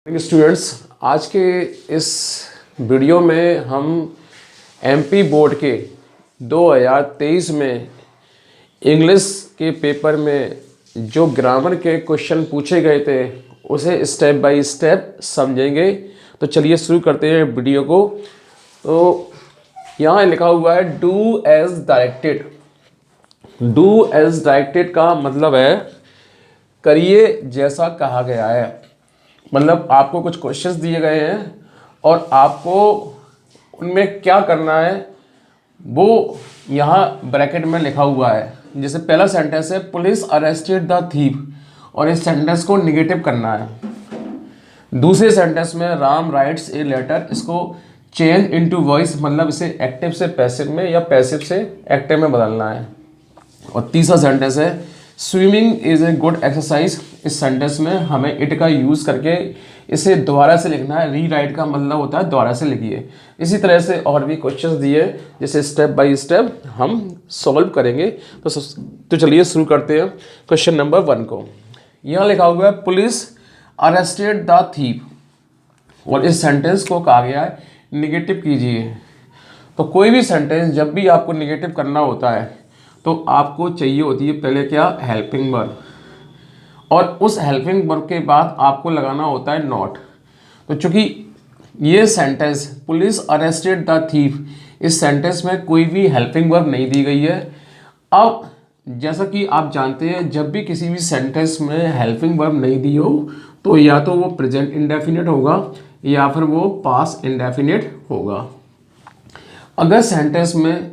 Students, आज के इस वीडियो में हम एमपी बोर्ड के 2023 में इंग्लिश के पेपर में जो ग्रामर के क्वेश्चन पूछे गए थे उसे स्टेप बाय स्टेप समझेंगे। तो चलिए शुरू करते हैं वीडियो को। तो यहाँ लिखा हुआ है do as directed. Do as directed का मतलब है करिए जैसा कहा गया है। मतलब आपको कुछ क्वेश्चंस दिए गए हैं और आपको उनमें क्या करना है वो यहाँ ब्रैकेट में लिखा हुआ है। जैसे पहला सेंटेंस है पुलिस अरेस्टेड द थीफ और इस सेंटेंस को निगेटिव करना है। दूसरे सेंटेंस में राम राइट्स ए लेटर, इसको चेंज इनटू वॉइस मतलब इसे एक्टिव से पैसिव में या पैसिव से एक्टिव में बदलना है। और तीसरा सेंटेंस है swimming is a good exercise. इस सेंटेंस में हमें इट का यूज़ करके इसे दोबारा से लिखना है। री राइट का मतलब होता है दोबारा से लिखिए। इसी तरह से और भी क्वेश्चंस दिए जिसे स्टेप बाय स्टेप हम सॉल्व करेंगे। तो चलिए शुरू करते हैं क्वेश्चन नंबर 1 को। यहाँ लिखा हुआ है पुलिस अरेस्टेड द थीफ और इस सेंटेंस को कहा गया है निगेटिव कीजिए। तो कोई भी सेंटेंस जब भी आपको निगेटिव करना होता है तो आपको चाहिए होती है पहले क्या, हेल्पिंग वर्ब, और उस हेल्पिंग वर्ब के बाद आपको लगाना होता है नॉट। तो चूंकि ये sentence police arrested the thief, इस सेंटेंस में कोई भी हेल्पिंग वर्ब नहीं दी गई है। अब जैसा कि आप जानते हैं जब भी किसी भी सेंटेंस में हेल्पिंग वर्ब नहीं दी हो तो या तो वो प्रेजेंट इंडेफिनिट होगा या फिर वो पास्ट इंडेफिनिट होगा। अगर सेंटेंस में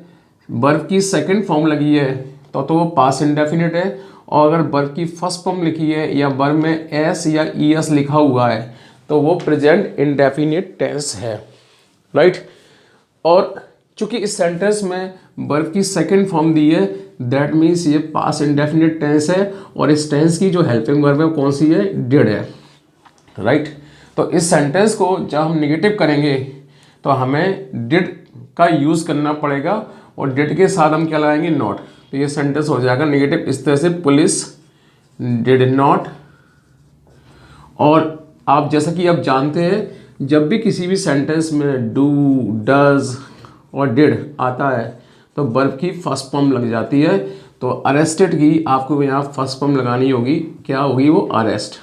वर्ब की सेकंड फॉर्म लगी है तो वो पास्ट इंडेफिनिट है, और अगर वर्ब की फर्स्ट फॉर्म लिखी है या वर्ब में एस या ई एस लिखा हुआ है तो वो प्रेजेंट इंडेफिनिट टेंस है, राइट। और चूंकि इस सेंटेंस में वर्ब की सेकंड फॉर्म दी है दैट मीन्स ये पास्ट इंडेफिनिट टेंस है, और इस टेंस की जो हेल्पिंग वर्ब है कौन सी है, डिड है, राइट। तो इस सेंटेंस को जब हम निगेटिव करेंगे तो हमें डिड का यूज़ करना पड़ेगा और डिड के साथ हम क्या लगाएंगे, नॉट। तो ये सेंटेंस हो जाएगा निगेटिव इस तरह से पुलिस डिड नॉट। और आप जैसा कि आप जानते हैं जब भी किसी भी सेंटेंस में डू, डज और डिड आता है तो वर्ब की फर्स्ट फॉर्म लग जाती है। तो अरेस्टेड की आपको यहाँ फर्स्ट फॉर्म लगानी होगी, क्या होगी वो, अरेस्ट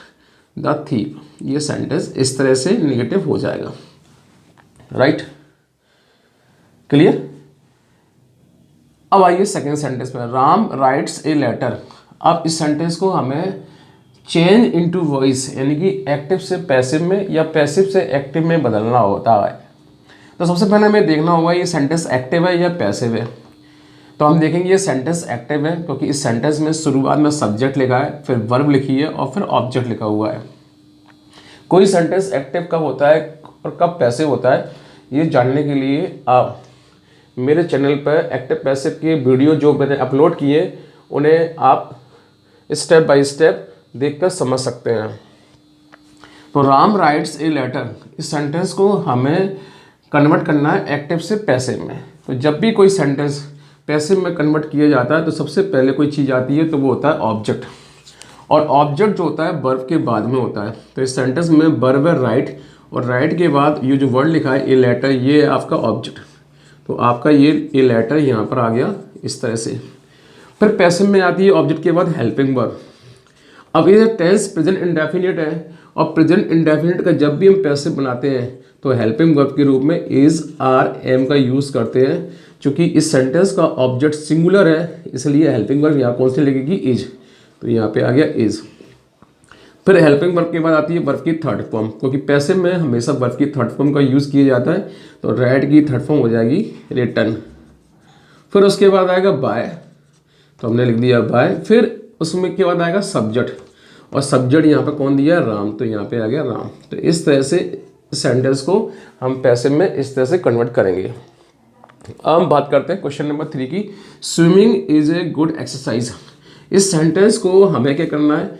द थीफ। ये सेंटेंस इस तरह से निगेटिव हो जाएगा, राइट, क्लियर। अब आइए सेकेंड सेंटेंस में, राम राइट्स ए लेटर। अब इस सेंटेंस को हमें चेंज इनटू वॉइस यानी कि एक्टिव से पैसिव में या पैसिव से एक्टिव में बदलना होता है। तो सबसे पहले हमें देखना होगा ये सेंटेंस एक्टिव है या पैसिव है। तो हम देखेंगे ये सेंटेंस एक्टिव है क्योंकि इस सेंटेंस में शुरुआत में सब्जेक्ट लिखा है, फिर वर्ब लिखी है और फिर ऑब्जेक्ट लिखा हुआ है। कोई सेंटेंस एक्टिव कब होता है और कब पैसिव होता है ये जानने के लिए आप मेरे चैनल पर एक्टिव पैसिव के वीडियो जो मैंने अपलोड किए उन्हें आप स्टेप बाय स्टेप देखकर समझ सकते हैं। तो राम राइट्स ए लेटर, इस सेंटेंस को हमें कन्वर्ट करना है एक्टिव से पैसिव में। तो जब भी कोई सेंटेंस पैसिव में कन्वर्ट किया जाता है तो सबसे पहले कोई चीज़ आती है तो वो होता है ऑब्जेक्ट, और ऑब्जेक्ट जो होता है वर्ब के बाद में होता है। तो इस सेंटेंस में वर्ब है राइट, और राइट के बाद ये जो वर्ड लिखा है ए लेटर, ये है आपका ऑब्जेक्ट। तो आपका ये लेटर यहाँ पर आ गया इस तरह से। फिर पैसिव में आती है ऑब्जेक्ट के बाद हेल्पिंग वर्ब। अब ये टेंस प्रेजेंट इंडेफिनिट है, और प्रेजेंट इंडेफिनिट का जब भी हम पैसिव बनाते हैं तो हेल्पिंग वर्ब के रूप में इज, आर, एम का यूज़ करते हैं। चूँकि इस सेंटेंस का ऑब्जेक्ट सिंगुलर है इसलिए हेल्पिंग वर्ब यहाँ कौन सी लगेगी, इज। तो यहाँ पे आ गया इज। फिर हेल्पिंग वर्ब के बाद आती है वर्ब की थर्ड फॉर्म, क्योंकि पैसिव में हमेशा वर्ब की थर्ड फॉर्म का यूज़ किया जाता है। तो राइट की थर्ड फॉर्म हो जाएगी रिटर्न। फिर उसके बाद आएगा बाय, तो हमने लिख दिया बाय। फिर उसमें के बाद आएगा सब्जेक्ट, और सब्जेक्ट यहाँ पे कौन दिया है, राम। तो यहाँ पे आ गया राम। तो इस तरह से सेंटेंस को हम पैसिव में इस तरह से कन्वर्ट करेंगे। अब हम बात करते हैं क्वेश्चन नंबर 3 की, swimming is a good exercise. इस सेंटेंस को हमें क्या करना है,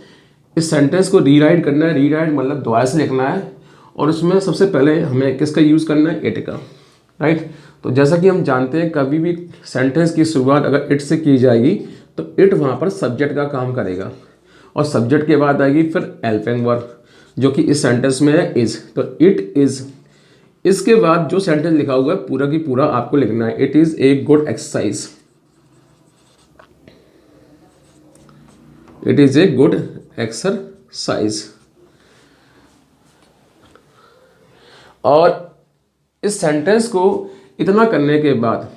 इस सेंटेंस को रीराइट करना है। रीराइट मतलब दोबारा से लिखना है, और उसमें सबसे पहले हमें किसका यूज़ करना है, इट का, राइट। तो जैसा कि हम जानते हैं कभी भी सेंटेंस की शुरुआत अगर इट से की जाएगी तो इट वहाँ पर सब्जेक्ट का काम करेगा, और सब्जेक्ट के बाद आएगी फिर हेल्पिंग वर्ब। जो कि इस सेंटेंस में है इज, तो इट इज। इसके बाद जो सेंटेंस लिखा हुआ है पूरा की पूरा आपको लिखना है, it is a good exercise, it is a good exercise. और इस सेंटेंस को इतना करने के बाद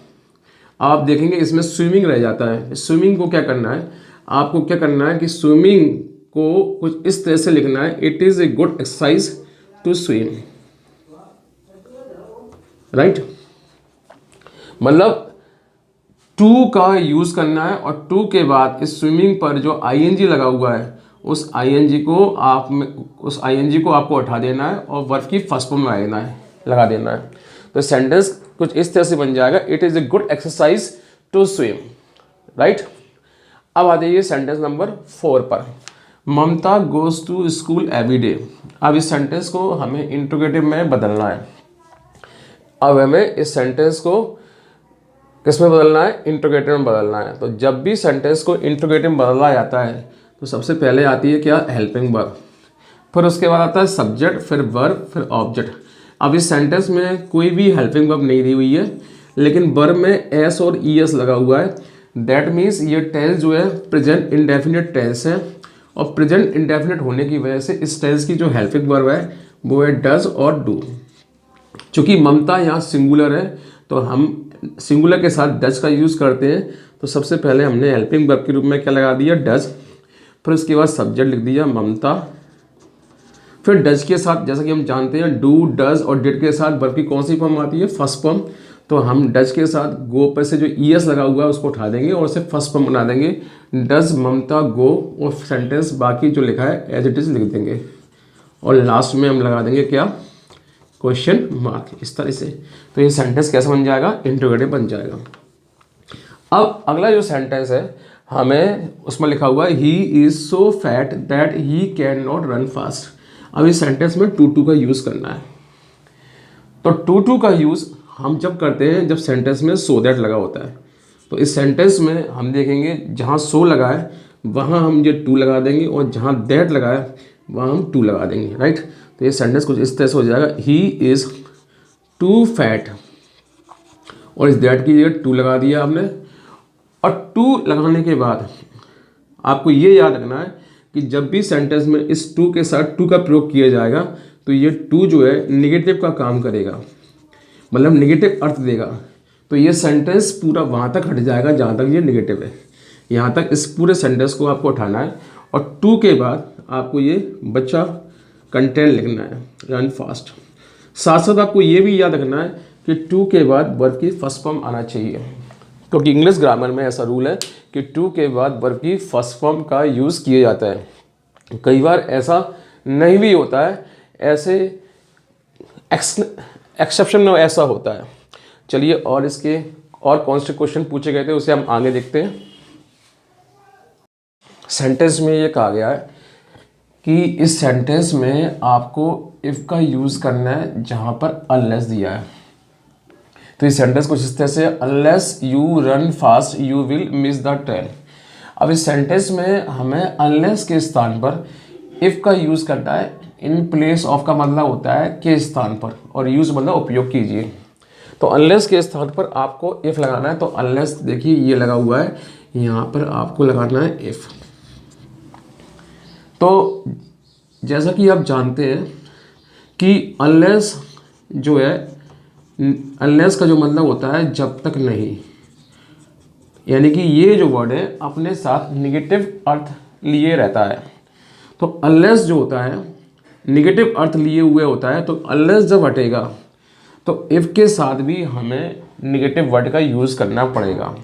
आप देखेंगे इसमें स्विमिंग रह जाता है। स्विमिंग को क्या करना है, आपको क्या करना है कि स्विमिंग को कुछ इस तरह से लिखना है, it is a good exercise to swim, right. मतलब टू का यूज करना है और टू के बाद इस स्विमिंग पर जो आईएनजी लगा हुआ है उस आईएनजी को आपको हटा देना है और वर्ब की फर्स्ट फॉर्म लगा देना है। तो सेंटेंस कुछ इस तरह से बन जाएगा, it is a good exercise to swim, right. अब आ जाइए सेंटेंस नंबर 4 पर, Mamata goes to school every day. अब इस सेंटेंस को हमें इंट्रोगेटिव में बदलना है। अब हमें इस सेंटेंस को किस में बदलना है, इंट्रोगेटिव में बदलना है। तो जब भी सेंटेंस को इंट्रोगेटिव में बदला जाता है तो सबसे पहले आती है क्या, हेल्पिंग वर्ब, फिर उसके बाद आता है सब्जेक्ट, फिर वर्ब, फिर ऑब्जेक्ट। अब इस सेंटेंस में कोई भी हेल्पिंग वर्ब नहीं दी हुई है, लेकिन वर्ब में एस और ई एस लगा हुआ है। दैट मीन्स ये टेंस जो है प्रेजेंट इंडेफिनिट टेंस है, और प्रेजेंट इंडेफिनिट होने की वजह से इस टेंस की जो हेल्पिंग वर्ब है वो है डज और डू। चूँकि ममता यहाँ सिंगुलर है तो हम सिंगुलर के साथ डज का यूज़ करते हैं। तो सबसे पहले हमने हेल्पिंग वर्ब के रूप में क्या लगा दिया, डज, फिर उसके बाद सब्जेक्ट लिख दिया ममता, फिर डज के साथ जैसा कि हम जानते हैं डू, डज और डिड के साथ वर्ब की कौन सी फॉर्म आती है, फर्स्ट फॉर्म। तो हम डज के साथ गो पर से जो ई एस लगा हुआ है उसको उठा देंगे और उसे फर्स्ट फॉर्म बना देंगे, डज ममता गो, और सेंटेंस बाकी जो लिखा है एज इट इज लिख देंगे, और लास्ट में हम लगा देंगे क्या, क्वेश्चन मार्क, इस तरह से। तो ये सेंटेंस कैसा बन जाएगा, इंट्रोगेटिव बन जाएगा। अब अगला जो सेंटेंस है हमें उसमें लिखा हुआ है he is so fat that he can not run fast. अब इस सेंटेंस में टू का यूज़ करना है। तो टू का यूज़ हम जब करते हैं जब सेंटेंस में सो दैट लगा होता है। तो इस सेंटेंस में हम देखेंगे जहाँ सो लगा है वहाँ हम ये टू लगा देंगे, और जहाँ दैट लगा है वहाँ हम टू लगा देंगे, राइट। तो ये सेंटेंस कुछ इस तरह से हो जाएगा, ही इज़ टू फैट, और इस दैट की जगह टू लगा दिया आपने। और टू लगाने के बाद आपको ये याद रखना है कि जब भी सेंटेंस में इस टू के साथ टू का प्रयोग किया जाएगा तो ये टू जो है निगेटिव का काम करेगा, मतलब निगेटिव अर्थ देगा। तो ये सेंटेंस पूरा वहाँ तक हट जाएगा जहाँ तक ये निगेटिव है। यहाँ तक इस पूरे सेंटेंस को आपको उठाना है, और टू के बाद आपको ये बच्चा कंटेंट लिखना है, रन फास्ट। साथ साथ आपको ये भी याद रखना है कि टू के बाद वर्ब की फर्स्ट फॉर्म आना चाहिए, क्योंकि इंग्लिश ग्रामर में ऐसा रूल है कि टू के बाद वर्ब की फर्स्ट फॉर्म का यूज़ किया जाता है। कई बार ऐसा नहीं भी होता है, ऐसे एक्सेप्शन में ऐसा होता है। चलिए और इसके और कौन से क्वेश्चन पूछे गए थे उसे हम आगे देखते हैं। सेंटेंस में ये कहा गया है कि इस सेंटेंस में आपको इफ़ का यूज़ करना है जहाँ पर अनलेस दिया है। तो इस सेंटेंस कुछ इस तरह से, unless you run fast you will miss the train. अब इस सेंटेंस में हमें अनलेस के स्थान पर इफ़ का यूज़ करना है। इन प्लेस ऑफ का मतलब होता है के स्थान पर, और यूज़ मतलब उपयोग कीजिए। तो अनलेस के स्थान पर आपको इफ़ लगाना है। तो अनलेस देखिए ये लगा हुआ है, यहाँ पर आपको लगाना है इफ़। तो जैसा कि आप जानते हैं कि अनलेस जो है, अनलेस का जो मतलब होता है जब तक नहीं, यानी कि ये जो वर्ड है अपने साथ निगेटिव अर्थ लिए रहता है। तो अनलेस जो होता है निगेटिव अर्थ लिए हुए होता है। तो अनलेस जब हटेगा तो इफ़ के साथ भी हमें निगेटिव वर्ड का यूज़ करना पड़ेगा।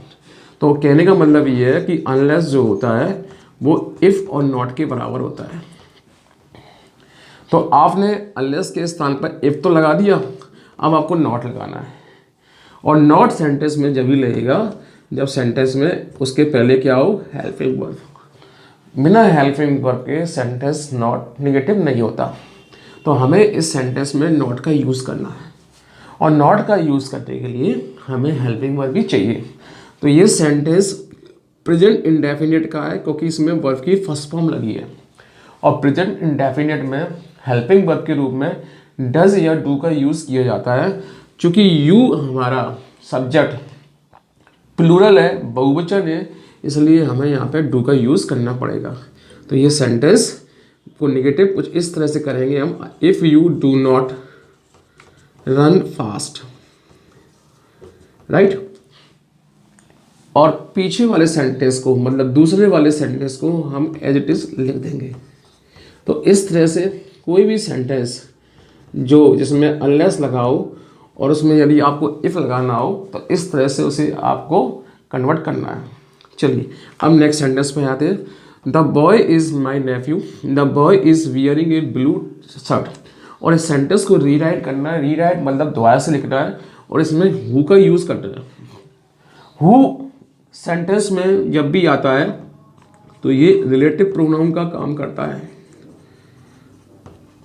तो कहने का मतलब ये है कि अनलेस जो होता है वो इफ़ और नॉट के बराबर होता है। तो आपने अनलेस के स्थान पर इफ़ तो लगा दिया, अब आपको नॉट लगाना है। और नॉट सेंटेंस में जब ही लगेगा जब सेंटेंस में उसके पहले क्या हो, हेल्पिंग वर्ब। बिना हेल्पिंग वर्ब के सेंटेंस नॉट निगेटिव नहीं होता। तो हमें इस सेंटेंस में नॉट का यूज़ करना है, और नॉट का यूज़ करने के लिए हमें हेल्पिंग वर्ब भी चाहिए। तो ये सेंटेंस प्रेजेंट इंडेफिनिट का है क्योंकि इसमें वर्ब की फर्स्ट फॉर्म लगी है, और प्रेजेंट इंडेफिनिट में हेल्पिंग वर्ब के रूप में डज या डू का यूज़ किया जाता है। चूँकि यू हमारा सब्जेक्ट प्लूरल है, बहुवचन है, इसलिए हमें यहाँ पे डू का यूज़ करना पड़ेगा। तो ये सेंटेंस को नेगेटिव कुछ इस तरह से करेंगे हम, if you do not run fast, right. और पीछे वाले सेंटेंस को, मतलब दूसरे वाले सेंटेंस को हम एज इट इज़ लिख देंगे। तो इस तरह से कोई भी सेंटेंस जो जिसमें अनलेस लगाओ और उसमें यदि आपको इफ़ लगाना हो तो इस तरह से उसे आपको कन्वर्ट करना है। चलिए अब नेक्स्ट सेंटेंस पे आते हैं। The boy is my nephew, the boy is wearing a blue shirt. और इस सेंटेंस को रीराइट करना है, रीराइट मतलब दोबारा से लिखना है और इसमें हु का यूज़ करना है। हु सेंटेंस में जब भी आता है तो ये रिलेटिव प्रोनाउन का काम करता है,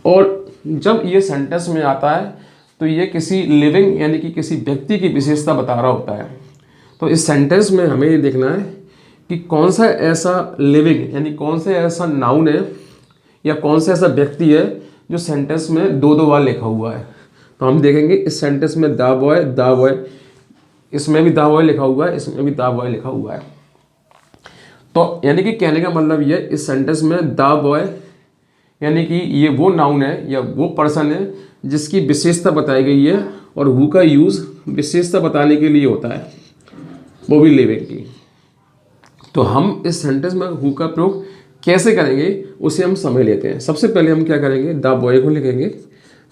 और जब ये सेंटेंस में आता है तो ये किसी लिविंग यानी कि किसी व्यक्ति की विशेषता बता रहा होता है। तो इस सेंटेंस में हमें ये देखना है कि कौन सा ऐसा लिविंग यानी कौन सा ऐसा नाउन है या कौन सा ऐसा व्यक्ति है जो सेंटेंस में दो बार लिखा हुआ है। तो हम देखेंगे इस सेंटेंस में द बॉय, इसमें भी द बॉय लिखा हुआ है, इसमें भी द बॉय लिखा हुआ है। तो यानी कि कहने का मतलब ये, इस सेंटेंस में द बॉय यानी कि ये वो नाउन है या वो पर्सन है जिसकी विशेषता बताई गई है, और हु का यूज़ विशेषता बताने के लिए होता है, वो भी लिविंग की। तो हम इस सेंटेंस में हु का प्रयोग कैसे करेंगे उसे हम समझ लेते हैं। सबसे पहले हम क्या करेंगे, द बॉय को लिखेंगे,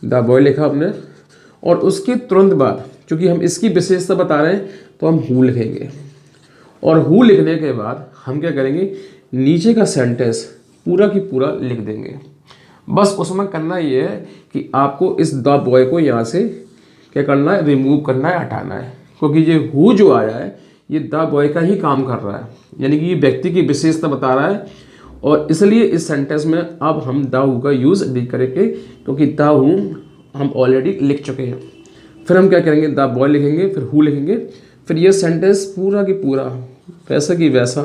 द बॉय लिखा हमने, और उसके तुरंत बाद चूँकि हम इसकी विशेषता बता रहे हैं तो हम हु लिखेंगे, और हु लिखने के बाद हम क्या करेंगे, नीचे का सेंटेंस पूरा की पूरा लिख देंगे। बस उसमें करना ये है कि आपको इस द बॉय को यहाँ से क्या करना है, रिमूव करना है, हटाना है, क्योंकि ये हु जो आया है ये द बॉय का ही काम कर रहा है, यानी कि ये व्यक्ति की विशेषता बता रहा है, और इसलिए इस सेंटेंस में अब हम द हु का यूज़ नहीं करेंगे क्योंकि द हु हम ऑलरेडी लिख चुके हैं। फिर हम क्या करेंगे, द बॉय लिखेंगे, फिर हु लिखेंगे, फिर ये सेंटेंस पूरा की पूरा वैसा की वैसा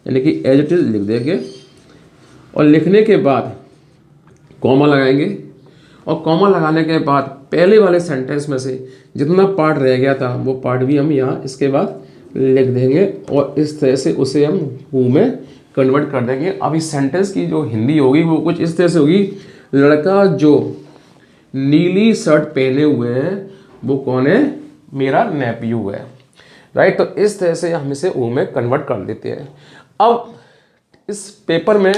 यानी कि एज इट इज़ लिख देंगे, और लिखने के बाद कॉमा लगाएंगे, और कॉमा लगाने के बाद पहले वाले सेंटेंस में से जितना पार्ट रह गया था वो पार्ट भी हम यहाँ इसके बाद लिख देंगे, और इस तरह से उसे हम हु में कन्वर्ट कर देंगे। अब इस सेंटेंस की जो हिंदी होगी वो कुछ इस तरह से होगी, लड़का जो नीली शर्ट पहने हुए है वो कौन है, मेरा नेफ्यू है, राइट। तो इस तरह से हम इसे हु में कन्वर्ट कर देते हैं। अब इस पेपर में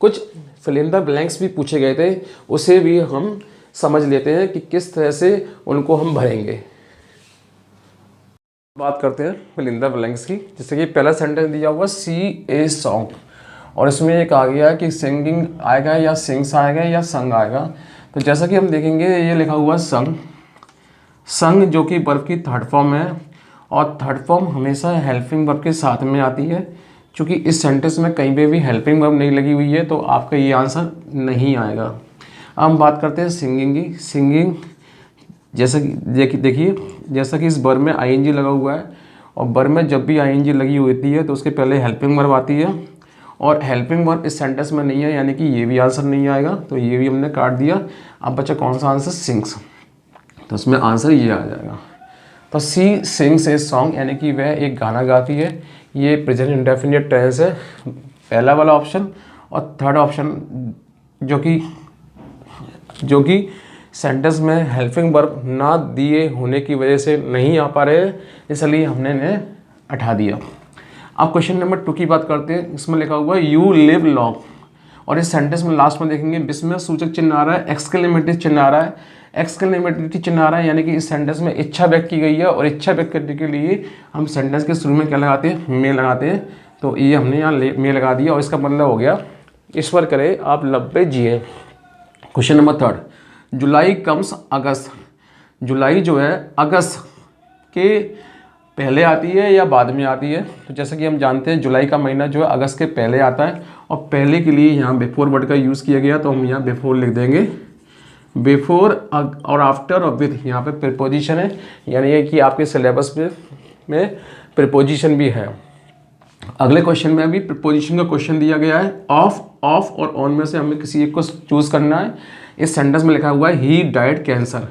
कुछ फिल इन द ब्लैंक्स भी पूछे गए थे, उसे भी हम समझ लेते हैं कि किस तरह से उनको हम भरेंगे। बात करते हैं फिल इन द ब्लैंक्स की। जैसे कि पहला सेंटेंस दिया हुआ सी ए सॉन्ग, और इसमें एक आ गया कि सिंगिंग आएगा या सिंग्स आएगा या संग आएगा। तो जैसा कि हम देखेंगे ये लिखा हुआ संग, संग जो कि वर्ब की थर्ड फॉर्म है, और थर्ड फॉर्म हमेशा हेल्पिंग वर्ब के साथ में आती है। क्योंकि इस सेंटेंस में कहीं पे भी हेल्पिंग वर्ब नहीं लगी हुई है तो आपका ये आंसर नहीं आएगा। अब हम बात करते हैं सिंगिंग की। सिंगिंग जैसा कि देखिए जैसा कि इस वर्ब में आईएनजी लगा हुआ है, और वर्ब में जब भी आईएनजी लगी होती है तो उसके पहले हेल्पिंग वर्ब आती है, और हेल्पिंग वर्ब इस सेंटेंस में नहीं है, यानी कि ये भी आंसर नहीं आएगा, तो ये भी हमने काट दिया। अब बचा कौन सा आंसर, सिंग्स, तो उसमें आंसर ये आ जाएगा। तो सी सिंग्स ए सॉन्ग यानी कि वह एक गाना गाती है, ये प्रेजेंट इंडेफिनिट टेंस है, पहला वाला ऑप्शन। और थर्ड ऑप्शन जो कि सेंटेंस में हेल्पिंग वर्ब ना दिए होने की वजह से नहीं आ पा रहे, इसलिए हमने इन्हें हटा दिया। अब क्वेश्चन नंबर 2 की बात करते हैं। इसमें लिखा हुआ है यू लिव लॉन्ग, और इस सेंटेंस में लास्ट में देखेंगे विस्मय सूचक चिन्ह आ रहा है, एक्सक्लेमेटरी चिन्ह आ रहा है, एक्सक्लेमेटरी चिन्ह आ रहा है, यानी कि इस सेंटेंस में इच्छा व्यक्त की गई है, और इच्छा व्यक्त करने के लिए हम सेंटेंस के शुरू में क्या लगाते हैं, में लगाते हैं। तो ये हमने यहाँ में लगा दिया, और इसका मतलब हो गया ईश्वर करे आप लंबे जिए। क्वेश्चन नंबर 3, जुलाई कम्स अगस्त। जुलाई जो है अगस्त के पहले आती है या बाद में आती है? तो जैसा कि हम जानते हैं जुलाई का महीना जो है अगस्त के पहले आता है, और पहले के लिए यहाँ बिफोर वर्ड का यूज़ किया गया, तो हम यहाँ बिफोर लिख देंगे। बिफोर और आफ्टर और विथ यहाँ पे प्रीपोजिशन है, यानी कि आपके सिलेबस में प्रीपोजिशन भी है। अगले क्वेश्चन में भी प्रीपोजिशन का क्वेश्चन दिया गया है। ऑफ और ऑन में से हमें किसी एक को चूज़ करना है। इस सेंटेंस में लिखा हुआ है ही डाइड कैंसर।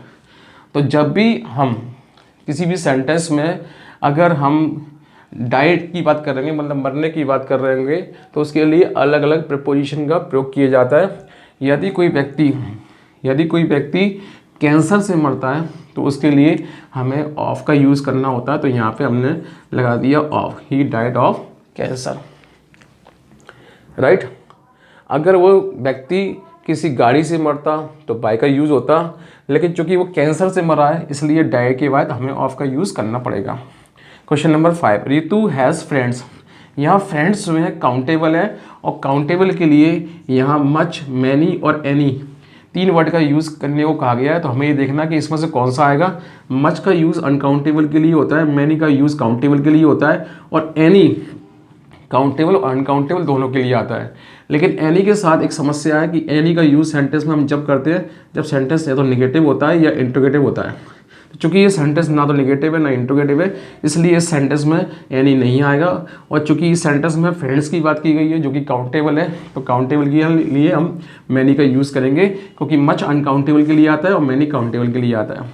तो जब भी हम किसी भी सेंटेंस में अगर हम डाइट की बात कर रहे हैं, मतलब मरने की बात कर रहे होंगे, तो उसके लिए अलग अलग प्रीपोजिशन का प्रयोग किया जाता है। यदि कोई व्यक्ति कैंसर से मरता है तो उसके लिए हमें ऑफ का यूज़ करना होता है। तो यहाँ पे हमने लगा दिया of, he died of cancer, right. अगर वो व्यक्ति किसी गाड़ी से मरता तो बाय का यूज़ होता, लेकिन चूंकि वो कैंसर से मरा है इसलिए डाइड के बाद हमें ऑफ का यूज़ करना पड़ेगा। Question number 5, Ritu has friends. यहाँ फ्रेंड्स जो है काउंटेबल है, और काउंटेबल के लिए यहाँ मच, मैनी और एनी 3 वर्ड का यूज़ करने को कहा गया है। तो हमें ये देखना कि इसमें से कौन सा आएगा। मच का यूज़ अनकाउंटेबल के लिए होता है, मैनी का यूज़ काउंटेबल के लिए होता है, और एनी काउंटेबल और अनकाउंटेबल दोनों के लिए आता है। लेकिन एनी के साथ एक समस्या है कि एनी का यूज़ सेंटेंस में हम जब करते हैं जब सेंटेंस या तो निगेटिव होता है या इंट्रोगेटिव होता है। तो चूंकि ये सेंटेंस ना तो निगेटिव है ना इंट्रोगेटिव है, इसलिए इस सेंटेंस में एनी नहीं आएगा। और चूंकि इस सेंटेंस में फ्रेंड्स की बात की गई है जो कि काउंटेबल है, तो काउंटेबल के लिए हम मैनी का यूज़ करेंगे, क्योंकि मच अनकाउंटेबल के लिए आता है और मैनी काउंटेबल के लिए आता है,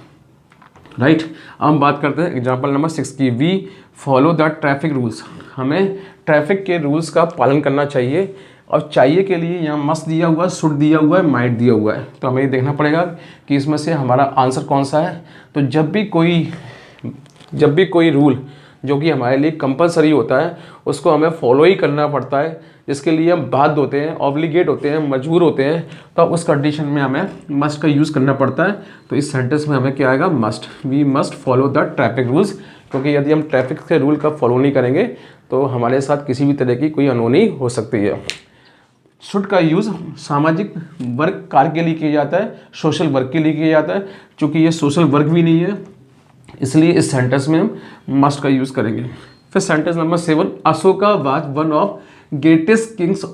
राइट। अब हम बात करते हैं एग्जाम्पल नंबर 6 की। We follow the traffic rules. हमें ट्रैफिक के रूल्स का पालन करना चाहिए, और चाहिए के लिए यहाँ मस्ट दिया हुआ है, शुड दिया हुआ है, माइट दिया हुआ है। तो हमें ये देखना पड़ेगा कि इसमें से हमारा आंसर कौन सा है। तो जब भी कोई रूल जो कि हमारे लिए कंपलसरी होता है उसको हमें फॉलो ही करना पड़ता है, जिसके लिए हम बाध्य होते हैं, ऑब्लिगेट होते हैं, मजबूर होते हैं, तो उस कंडीशन में हमें मस्ट का यूज़ करना पड़ता है। तो इस सेंटेंस में हमें क्या आएगा, must. We must follow the traffic rules, क्योंकि यदि हम ट्रैफिक के रूल का फॉलो नहीं करेंगे तो हमारे साथ किसी भी तरह की कोई अनहोनी हो सकती है। शुड का यूज़ सामाजिक वर्क कार्य के लिए किया जाता है, सोशल वर्क के लिए किया जाता है। चूँकि ये सोशल वर्क भी नहीं है इसलिए इस सेंटेंस में हम मस्ट का यूज़ करेंगे। फिर sentence number 7, Ashoka was one of greatest Kings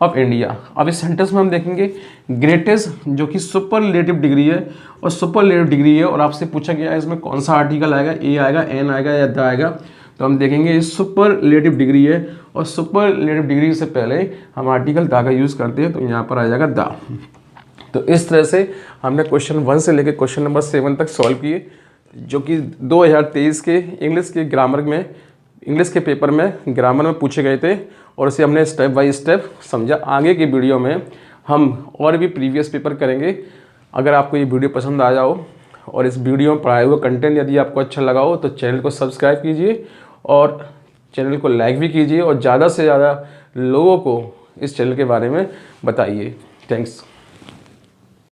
of India. अब इस सेंटेंस में हम देखेंगे ग्रेटेस्ट जो कि सुपरलेटिव डिग्री है, और सुपरलेटिव डिग्री है, और आपसे पूछा गया है इसमें कौन सा आर्टिकल आएगा, ए आएगा, एन आएगा या द आएगा। तो हम देखेंगे ये सुपरलेटिव डिग्री है, और सुपरलेटिव डिग्री से पहले हम आर्टिकल द का यूज़ करते हैं, तो यहाँ पर आ जाएगा द। तो इस तरह से हमने क्वेश्चन 1 से लेकर क्वेश्चन नंबर 7 तक सॉल्व किए, जो कि 2023 के इंग्लिश के पेपर में ग्रामर में पूछे गए थे, और इसे हमने स्टेप बाय स्टेप समझा। आगे की वीडियो में हम और भी प्रीवियस पेपर करेंगे। अगर आपको ये वीडियो पसंद आया हो और इस वीडियो में पढ़ाए हुए कंटेंट यदि आपको अच्छा लगा हो तो चैनल को सब्सक्राइब कीजिए और चैनल को लाइक भी कीजिए, और ज़्यादा से ज़्यादा लोगों को इस चैनल के बारे में बताइए। थैंक्स।